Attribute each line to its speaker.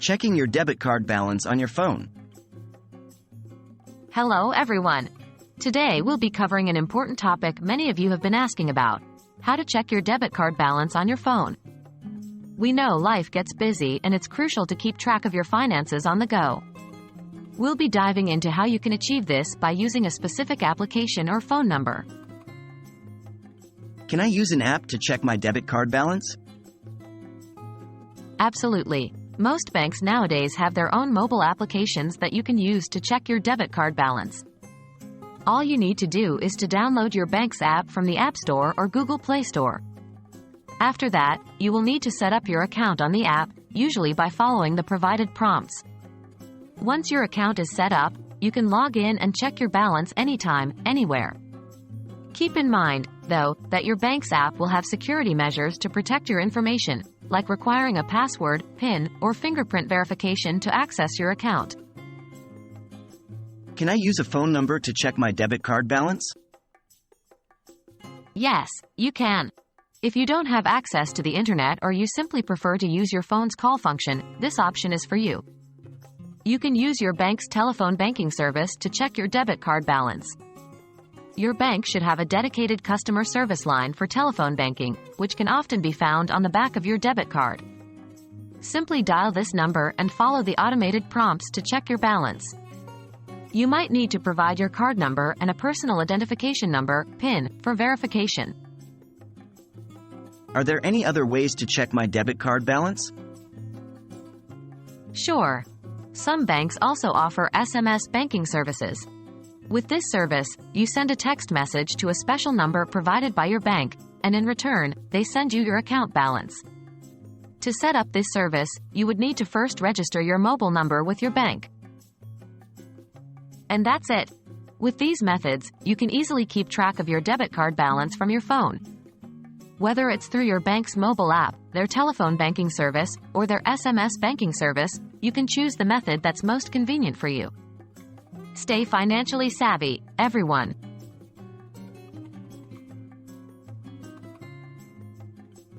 Speaker 1: Checking your debit card balance on your phone.
Speaker 2: Hello everyone. Today we'll be covering an important topic many of you have been asking about: how to check your debit card balance on your phone. We know life gets busy and it's crucial to keep track of your finances on the go. We'll be diving into how you can achieve this by using a specific application or phone number.
Speaker 1: Can I use an app to check my debit card balance?
Speaker 2: Absolutely. Most banks nowadays have their own mobile applications that you can use to check your debit card balance. All you need to do is to download your bank's app from the App Store or Google Play Store. After that, you will need to set up your account on the app, usually by following the provided prompts. Once your account is set up, you can log in and check your balance anytime, anywhere. Keep in mind, though, that your bank's app will have security measures to protect your information, like requiring a password, PIN, or fingerprint verification to access your account.
Speaker 1: Can I use a phone number to check my debit card balance?
Speaker 2: Yes, you can. If you don't have access to the internet or you simply prefer to use your phone's call function, this option is for you. You can use your bank's telephone banking service to check your debit card balance. Your bank should have a dedicated customer service line for telephone banking, which can often be found on the back of your debit card. Simply dial this number and follow the automated prompts to check your balance. You might need to provide your card number and a personal identification number, PIN, for verification.
Speaker 1: Are there any other ways to check my debit card balance?
Speaker 2: Sure. Some banks also offer SMS banking services. With this service, you send a text message to a special number provided by your bank, and in return, they send you your account balance. To set up this service, you would need to first register your mobile number with your bank. And that's it. With these methods, you can easily keep track of your debit card balance from your phone. Whether it's through your bank's mobile app, their telephone banking service, or their SMS banking service, you can choose the method that's most convenient for you. Stay financially savvy, everyone.